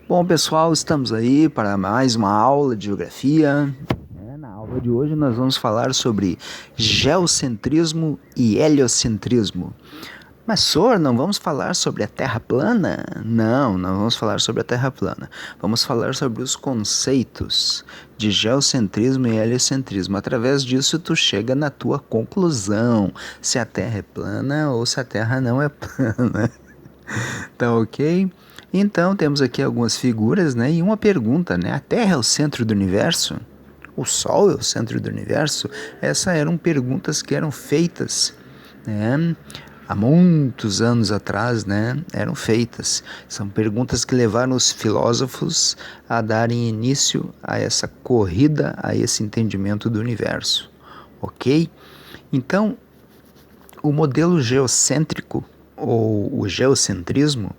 Bom, pessoal, estamos aí para mais uma aula de geografia. Na aula de hoje nós vamos falar sobre geocentrismo e heliocentrismo. Mas, senhor, não vamos falar sobre a Terra plana? Não vamos falar sobre a Terra plana. Vamos falar sobre os conceitos de geocentrismo e heliocentrismo. Através disso, tu chega na tua conclusão, se a Terra é plana ou se a Terra não é plana. Tá ok? Então, temos aqui algumas figuras, né? E uma pergunta, né? A Terra é o centro do universo? O Sol é o centro do universo? Essas eram perguntas que eram feitas, né? Há muitos anos atrás, né? Eram feitas. São perguntas que levaram os filósofos a darem início a essa corrida, a esse entendimento do universo. Ok? Então, o modelo geocêntrico, ou o geocentrismo,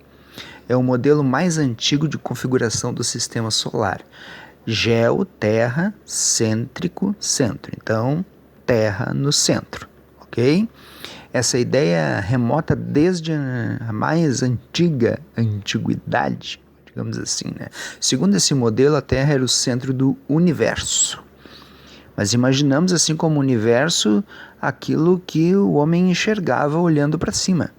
é o modelo mais antigo de configuração do sistema solar. Geo, terra, cêntrico, centro. Então, terra no centro, ok? Essa ideia remota desde a mais antiga antiguidade, digamos assim, né? Segundo esse modelo, a Terra era o centro do universo. Mas imaginamos, assim como o universo, aquilo que o homem enxergava olhando para cima.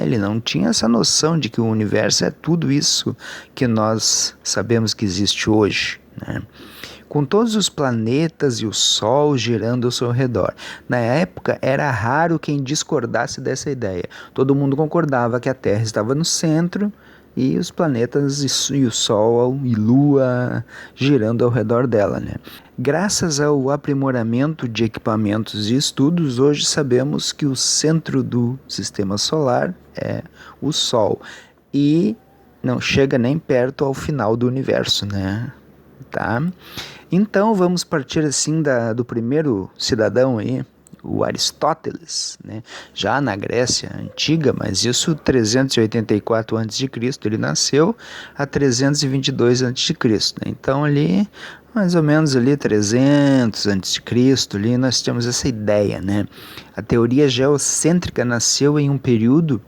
Ele não tinha essa noção de que o universo é tudo isso que nós sabemos que existe hoje, né? Com todos os planetas e o Sol girando ao seu redor. Na época, era raro quem discordasse dessa ideia. Todo mundo concordava que a Terra estava no centro e os planetas e o Sol e Lua girando ao redor dela, né? Graças ao aprimoramento de equipamentos e estudos, hoje sabemos que o centro do sistema solar é o Sol e não chega nem perto ao final do universo, né? Tá? Então vamos partir assim do primeiro cidadão aí, o Aristóteles, né? Já na Grécia Antiga, mas isso 384 a.C., ele nasceu a 322 a.C., né? Então ali, mais ou menos ali 300 a.C., ali nós temos essa ideia, né? A teoria geocêntrica nasceu em um período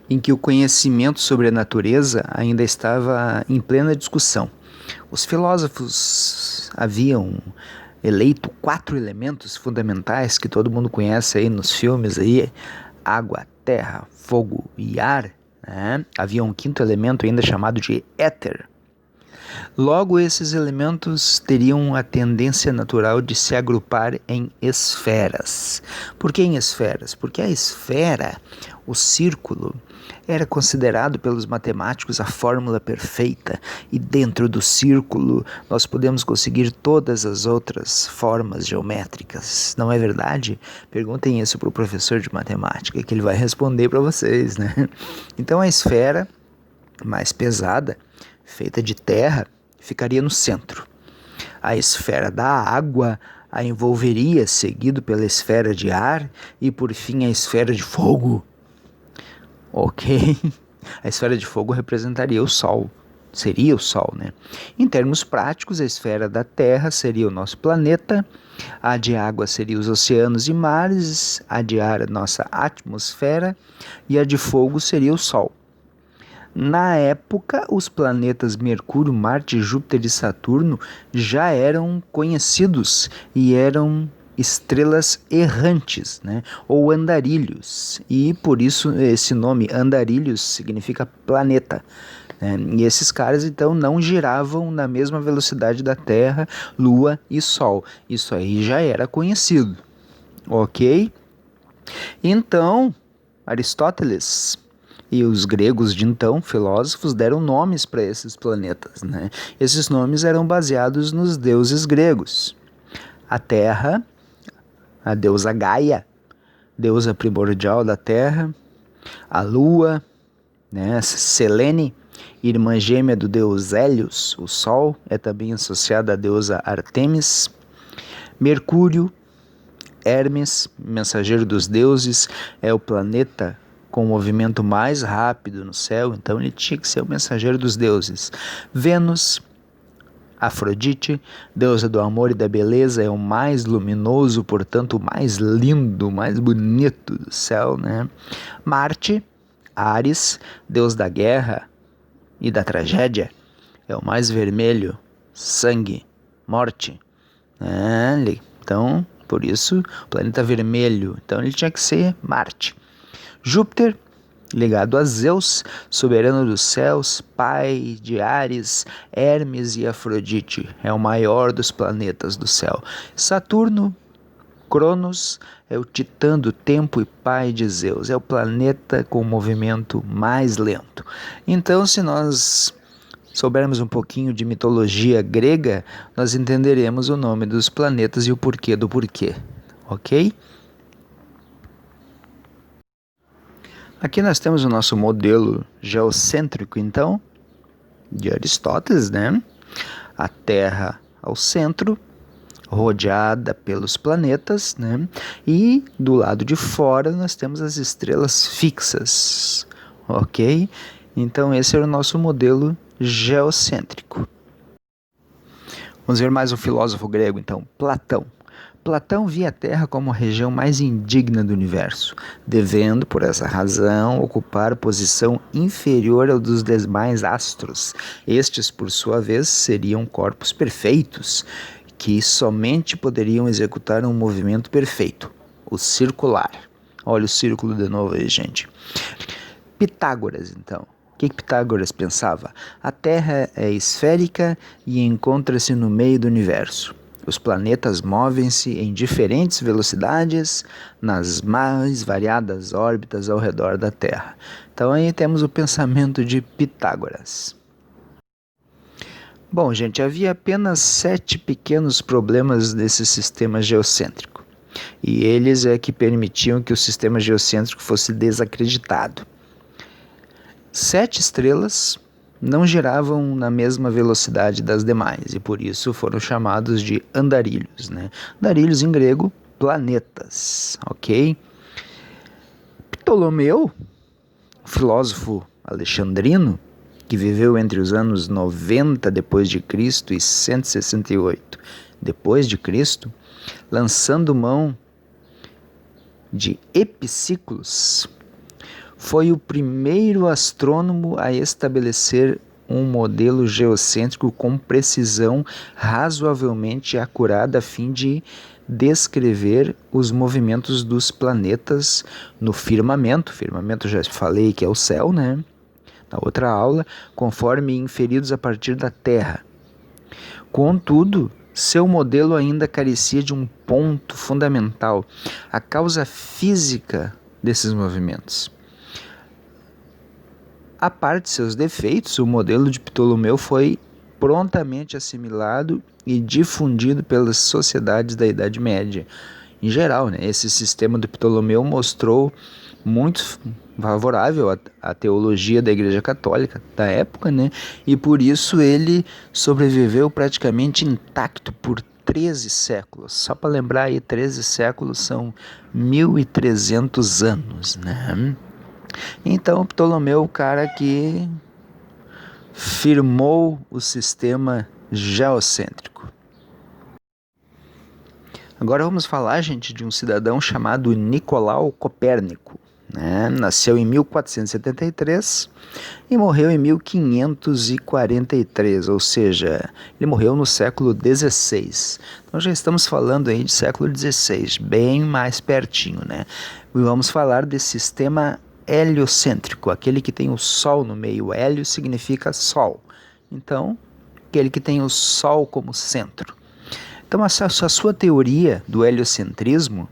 em que o conhecimento sobre a natureza ainda estava em plena discussão. Os filósofos haviam eleito 4 elementos fundamentais que todo mundo conhece aí nos filmes aí: água, terra, fogo e ar, né? Havia um quinto elemento ainda chamado de éter. Logo, esses elementos teriam a tendência natural de se agrupar em esferas. Por que em esferas? Porque a esfera, o círculo, era considerado pelos matemáticos a fórmula perfeita, e dentro do círculo nós podemos conseguir todas as outras formas geométricas. Não é verdade? Perguntem isso para o professor de matemática, que ele vai responder para vocês, né? Então a esfera mais pesada, feita de terra, ficaria no centro. A esfera da água a envolveria, seguido pela esfera de ar e por fim a esfera de fogo. Ok? A esfera de fogo representaria o Sol. Seria o Sol, né? Em termos práticos, a esfera da Terra seria o nosso planeta, a de água seria os oceanos e mares, a de ar a nossa atmosfera e a de fogo seria o Sol. Na época, os planetas Mercúrio, Marte, Júpiter e Saturno já eram conhecidos e eram estrelas errantes, né? Ou andarilhos, e por isso esse nome andarilhos significa planeta, né? E esses caras então não giravam na mesma velocidade da Terra, Lua e Sol. Isso aí já era conhecido, ok? Então, Aristóteles e os gregos de então, filósofos, deram nomes para esses planetas, né? Esses nomes eram baseados nos deuses gregos. A Terra, a deusa Gaia, deusa primordial da Terra. A Lua, né? Selene, irmã gêmea do deus Hélios, o Sol, é também associada à deusa Ártemis. Mercúrio, Hermes, mensageiro dos deuses, é o planeta com o movimento mais rápido no céu, então ele tinha que ser o mensageiro dos deuses. Vênus, Afrodite, deusa do amor e da beleza, é o mais luminoso, portanto o mais lindo, o mais bonito do céu, né? Marte, Ares, deus da guerra, e da tragédia. É o mais vermelho, sangue, morte. Então, por isso, o planeta vermelho. Então ele tinha que ser Marte. Júpiter, ligado a Zeus, soberano dos céus, pai de Ares, Hermes e Afrodite. É o maior dos planetas do céu. Saturno, Cronos, é o titã do tempo e pai de Zeus. É o planeta com o movimento mais lento. Então, se nós soubermos um pouquinho de mitologia grega, nós entenderemos o nome dos planetas e o porquê do porquê, ok? Aqui nós temos o nosso modelo geocêntrico, então, de Aristóteles, né? A Terra ao centro, rodeada pelos planetas, né? E do lado de fora nós temos as estrelas fixas, ok? Então esse é o nosso modelo geocêntrico. Vamos ver mais um filósofo grego, então, Platão. Platão via a Terra como a região mais indigna do universo, devendo, por essa razão, ocupar posição inferior ao dos demais astros. Estes, por sua vez, seriam corpos perfeitos, que somente poderiam executar um movimento perfeito, o circular. Olha o círculo de novo aí, gente. Pitágoras, então. O que Pitágoras pensava? A Terra é esférica e encontra-se no meio do universo. Os planetas movem-se em diferentes velocidades nas mais variadas órbitas ao redor da Terra. Então aí temos o pensamento de Pitágoras. Bom, gente, havia apenas 7 pequenos problemas desse sistema geocêntrico. E eles é que permitiam que o sistema geocêntrico fosse desacreditado. 7 estrelas não giravam na mesma velocidade das demais e por isso foram chamados de andarilhos, né? Andarilhos em grego, planetas, ok? Ptolomeu, filósofo alexandrino, que viveu entre os anos 90 depois de Cristo e 168 depois de Cristo, lançando mão de epiciclos, foi o primeiro astrônomo a estabelecer um modelo geocêntrico com precisão razoavelmente acurada a fim de descrever os movimentos dos planetas no firmamento. Firmamento já falei que é o céu, né? Na outra aula, conforme inferidos a partir da Terra. Contudo, seu modelo ainda carecia de um ponto fundamental, a causa física desses movimentos. A parte de seus defeitos, o modelo de Ptolomeu foi prontamente assimilado e difundido pelas sociedades da Idade Média. Em geral, né, esse sistema de Ptolomeu mostrou muito favorável à teologia da Igreja Católica da época, né, e por isso ele sobreviveu praticamente intacto por 13 séculos. Só para lembrar aí, 13 séculos são 1.300 anos, né? Então, Ptolomeu, o cara que firmou o sistema geocêntrico. Agora vamos falar, gente, de um cidadão chamado Nicolau Copérnico. Nasceu em 1473 e morreu em 1543, ou seja, ele morreu no século XVI. Então já estamos falando aí de século XVI, bem mais pertinho, né? E vamos falar desse sistema heliocêntrico, aquele que tem o Sol no meio. Hélio significa Sol. Então, aquele que tem o Sol como centro. Então, a sua teoria do heliocentrismo,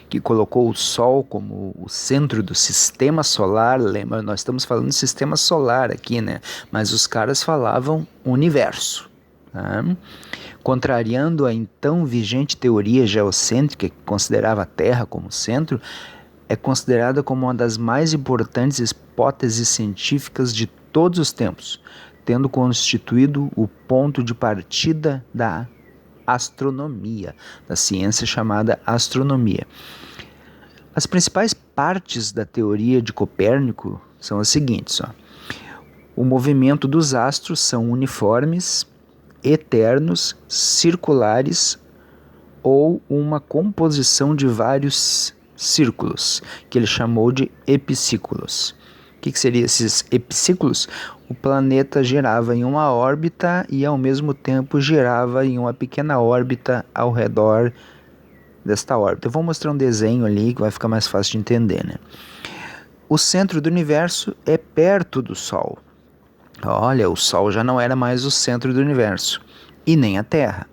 que colocou o Sol como o centro do sistema solar, lembra, nós estamos falando de sistema solar aqui, né? Mas os caras falavam universo. Tá? Contrariando a então vigente teoria geocêntrica, que considerava a Terra como centro, é considerada como uma das mais importantes hipóteses científicas de todos os tempos, tendo constituído o ponto de partida da astronomia, da ciência chamada astronomia. As principais partes da teoria de Copérnico são as seguintes. O movimento dos astros são uniformes, eternos, circulares ou uma composição de vários círculos, que ele chamou de epiciclos. O que seriam esses epiciclos? o planeta girava em uma órbita e ao mesmo tempo girava em uma pequena órbita ao redor desta órbita. Eu vou mostrar um desenho ali que vai ficar mais fácil de entender, né? O centro do universo é perto do Sol. Olha, o Sol já não era mais o centro do universo e nem a Terra.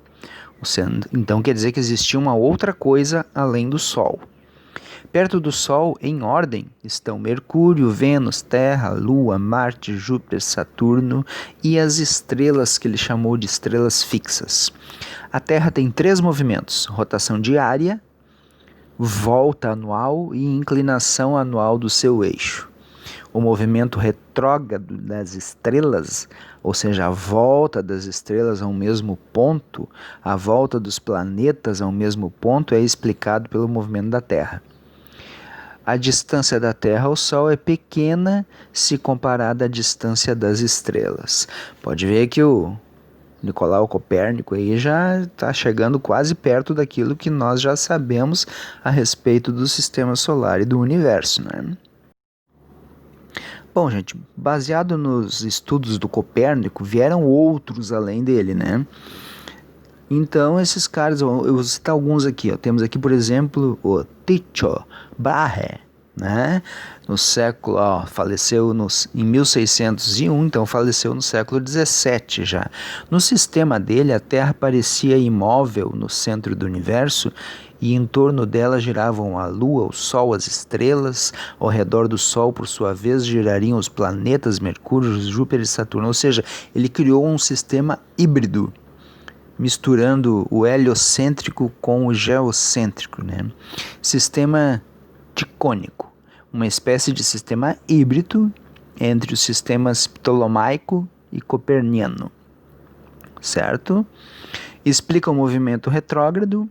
Então quer dizer que existia uma outra coisa além do Sol. Perto do Sol, em ordem, estão Mercúrio, Vênus, Terra, Lua, Marte, Júpiter, Saturno e as estrelas que ele chamou de estrelas fixas. A Terra tem 3 movimentos: rotação diária, volta anual e inclinação anual do seu eixo. O movimento retrógrado das estrelas, ou seja, a volta das estrelas ao mesmo ponto, a volta dos planetas ao mesmo ponto, é explicado pelo movimento da Terra. A distância da Terra ao Sol é pequena se comparada à distância das estrelas. Pode ver que o Nicolau Copérnico aí já está chegando quase perto daquilo que nós já sabemos a respeito do sistema solar e do universo, né? Bom, gente, baseado nos estudos do Copérnico, vieram outros além dele, né? Então, esses caras, eu vou citar alguns aqui, ó. Temos aqui, por exemplo, o Tycho Brahe, né? No século, faleceu em 1601, então faleceu no século 17 já. No sistema dele, a Terra parecia imóvel no centro do universo e em torno dela giravam a Lua, o Sol, as estrelas. Ao redor do Sol, por sua vez, girariam os planetas Mercúrio, Júpiter e Saturno. Ou seja, ele criou um sistema híbrido, misturando o heliocêntrico com o geocêntrico, né? Sistema ticônico, uma espécie de sistema híbrido entre os sistemas ptolomaico e coperniano, certo? Explica o movimento retrógrado.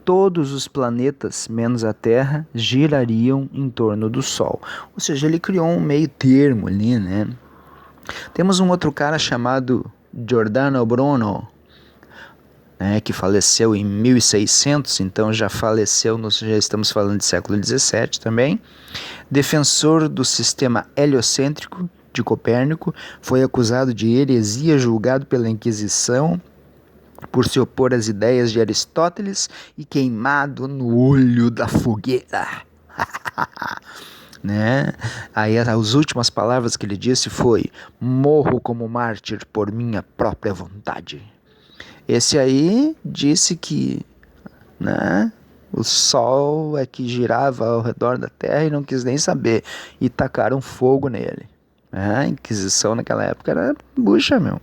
Todos os planetas, menos a Terra, girariam em torno do Sol. Ou seja, ele criou um meio termo ali, né? Temos um outro cara chamado Giordano Bruno, né, que faleceu em 1600, então já faleceu, já estamos falando de século 17 também. Defensor do sistema heliocêntrico de Copérnico, foi acusado de heresia, julgado pela Inquisição por se opor às ideias de Aristóteles e queimado no olho da fogueira. Né? Aí as últimas palavras que ele disse foi: morro como mártir por minha própria vontade. Esse aí disse que, né, o Sol é que girava ao redor da Terra e não quis nem saber, e tacaram fogo nele. A Inquisição naquela época era bucha, meu.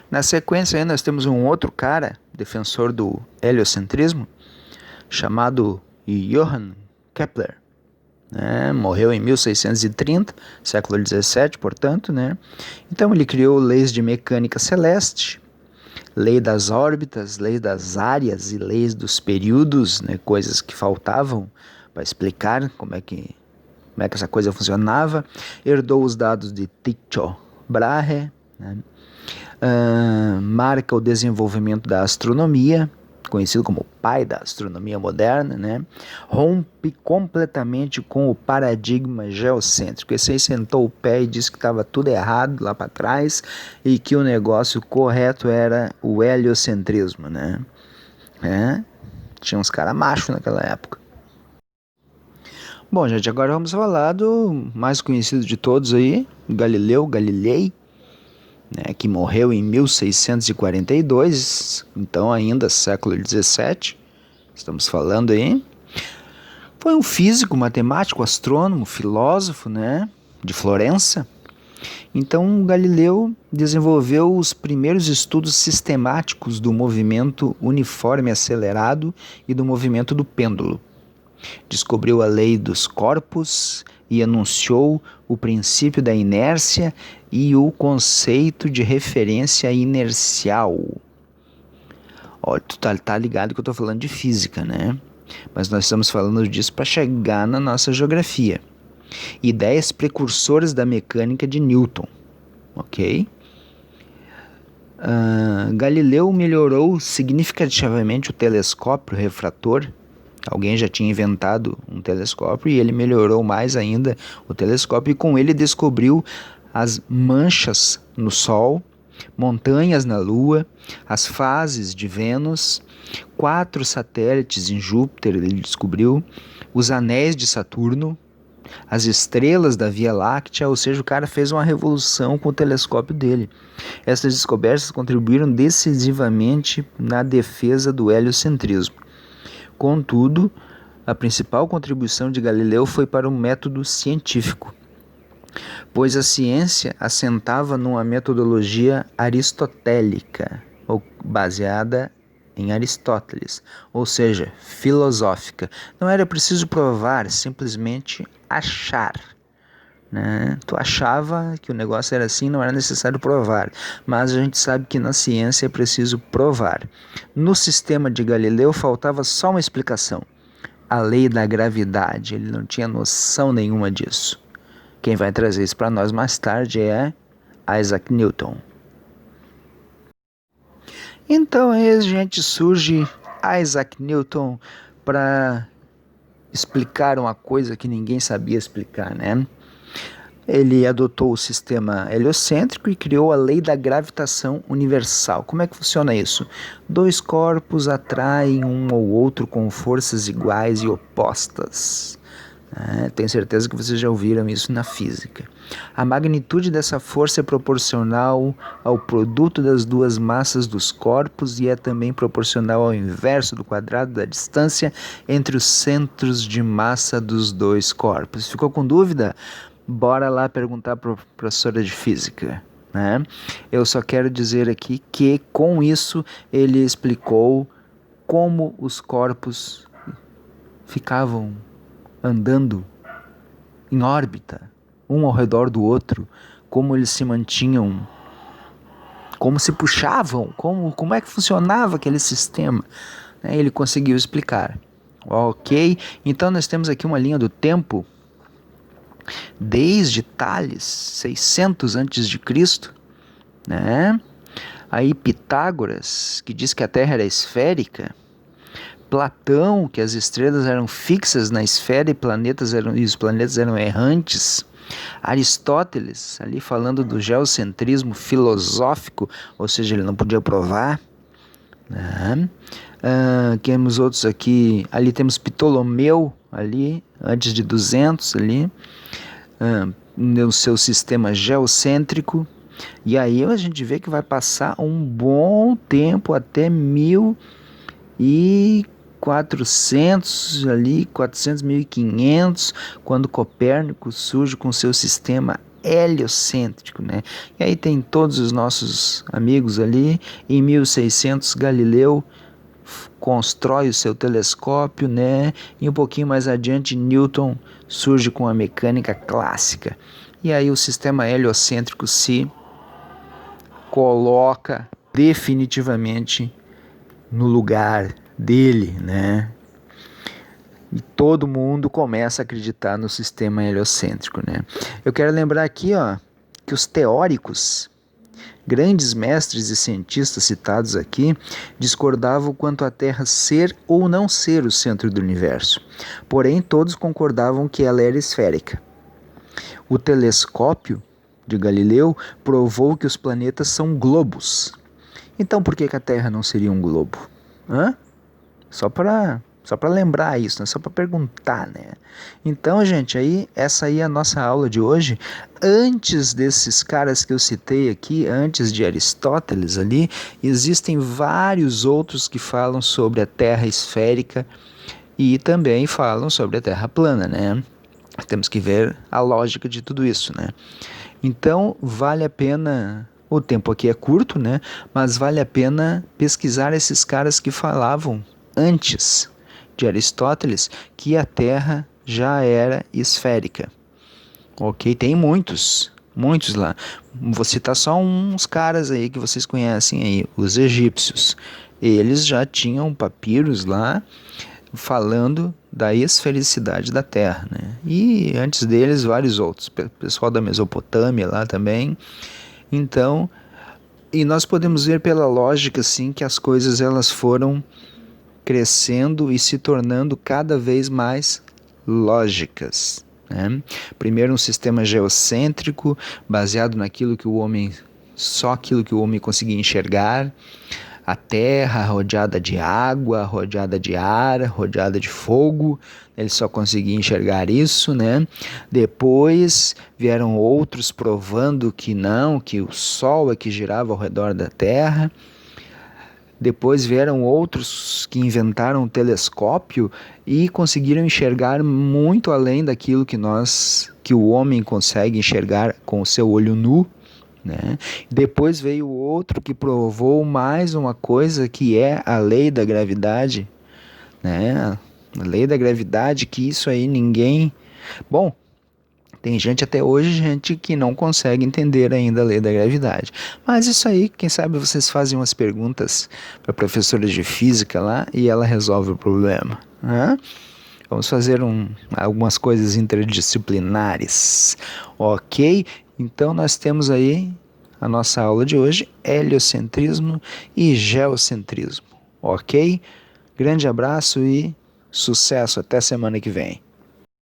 Na sequência aí nós temos um outro cara, defensor do heliocentrismo, chamado Johann Kepler. Né? Morreu em 1630, século 17, portanto, né? Então ele criou leis de mecânica celeste, lei das órbitas, lei das áreas e leis dos períodos, né? Coisas que faltavam para explicar como é que essa coisa funcionava. Herdou os dados de Tycho Brahe, né? Marca o desenvolvimento da astronomia, conhecido como o pai da astronomia moderna, né? Rompe completamente com o paradigma geocêntrico. Esse aí sentou o pé e disse que estava tudo errado lá para trás e que o negócio correto era o heliocentrismo, né? Tinha uns caras machos naquela época. Bom, gente, agora vamos falar do mais conhecido de todos aí, Galileu Galilei, né, que morreu em 1642, então ainda século 17, estamos falando aí. Foi um físico, matemático, astrônomo, filósofo, né, de Florença. Então Galileu desenvolveu os primeiros estudos sistemáticos do movimento uniforme acelerado e do movimento do pêndulo. Descobriu a lei dos corpos e anunciou o princípio da inércia e o conceito de referência inercial. Olha, tu tá ligado que eu tô falando de física, né? Mas nós estamos falando disso para chegar na nossa geografia. Ideias precursoras da mecânica de Newton, ok? Galileu melhorou significativamente o telescópio refrator Alguém já tinha inventado um telescópio e ele melhorou mais ainda o telescópio e com ele descobriu as manchas no Sol, montanhas na Lua, as fases de Vênus, 4 satélites em Júpiter ele descobriu, os anéis de Saturno, as estrelas da Via Láctea, ou seja, o cara fez uma revolução com o telescópio dele. Essas descobertas contribuíram decisivamente na defesa do heliocentrismo. Contudo, a principal contribuição de Galileu foi para o método científico, pois a ciência assentava numa metodologia aristotélica, ou baseada em Aristóteles, ou seja, filosófica. Não era preciso provar, simplesmente achar. Né? Tu achava que o negócio era assim, não era necessário provar, mas a gente sabe que na ciência é preciso provar. No sistema de Galileu faltava só uma explicação: a lei da gravidade. Ele não tinha noção nenhuma disso. Quem vai trazer isso para nós mais tarde é Isaac Newton. Então aí, gente, surge Isaac Newton para explicar uma coisa que ninguém sabia explicar, né? Ele adotou o sistema heliocêntrico e criou a lei da gravitação universal. Como é que funciona isso? 2 corpos atraem um ao outro com forças iguais e opostas. Tenho certeza que vocês já ouviram isso na física. A magnitude dessa força é proporcional ao produto das 2 massas dos corpos e é também proporcional ao inverso do quadrado da distância entre os centros de massa dos 2 corpos. Ficou com dúvida? Bora lá perguntar para a professora de física. Né? Eu só quero dizer aqui que com isso ele explicou como os corpos ficavam andando em órbita, um ao redor do outro, como eles se mantinham, como se puxavam, como é que funcionava aquele sistema. Ele conseguiu explicar. Ok, então nós temos aqui uma linha do tempo desde Tales, 600 a.C., né? Aí Pitágoras, que diz que a Terra era esférica, Platão, que as estrelas eram fixas na esfera e os planetas eram errantes, Aristóteles, ali falando do geocentrismo filosófico, ou seja, ele não podia provar, né? Temos outros aqui, ali temos Ptolomeu, ali, antes de 200, ali, no seu sistema geocêntrico, e aí a gente vê que vai passar um bom tempo, até 1400, ali, 400, 1500, quando Copérnico surge com seu sistema heliocêntrico, né? E aí tem todos os nossos amigos ali. Em 1600, Galileu constrói o seu telescópio, né? E um pouquinho mais adiante, Newton surge com a mecânica clássica. E aí o sistema heliocêntrico se coloca definitivamente no lugar dele, né? E todo mundo começa a acreditar no sistema heliocêntrico, né? Eu quero lembrar aqui, que os teóricos, grandes mestres e cientistas citados aqui, discordavam quanto à Terra ser ou não ser o centro do universo. Porém, todos concordavam que ela era esférica. O telescópio de Galileu provou que os planetas são globos. Então, por que a Terra não seria um globo? Só para lembrar isso, né? Só para perguntar, né? Então, gente, essa aí é a nossa aula de hoje. Antes desses caras que eu citei aqui, antes de Aristóteles ali, existem vários outros que falam sobre a Terra esférica e também falam sobre a Terra plana, né? Temos que ver a lógica de tudo isso, né? Então, vale a pena. O tempo aqui é curto, né? Mas vale a pena pesquisar esses caras que falavam antes de Aristóteles que a Terra já era esférica. Ok? Tem muitos lá. Vou citar só uns caras aí que vocês conhecem aí, os egípcios. Eles já tinham papiros lá falando da esfericidade da Terra, né? E antes deles vários outros, pessoal da Mesopotâmia lá também. Então, e nós podemos ver pela lógica assim que as coisas elas foram crescendo e se tornando cada vez mais lógicas, né? Primeiro um sistema geocêntrico, baseado naquilo que o homem, só aquilo que o homem conseguia enxergar, a terra rodeada de água, rodeada de ar, rodeada de fogo, ele só conseguia enxergar isso, né? Depois vieram outros provando que não, que o Sol é que girava ao redor da Terra. Depois vieram outros que inventaram o telescópio e conseguiram enxergar muito além daquilo que o homem consegue enxergar com o seu olho nu, né? Depois veio outro que provou mais uma coisa, que é a lei da gravidade, né? A lei da gravidade, que isso aí ninguém... Bom, tem gente até hoje, gente que não consegue entender ainda a lei da gravidade. Mas isso aí, quem sabe vocês fazem umas perguntas para a professora de física lá e ela resolve o problema, né? Vamos fazer algumas coisas interdisciplinares, ok? Então nós temos aí a nossa aula de hoje, heliocentrismo e geocentrismo, ok? Grande abraço e sucesso, até semana que vem.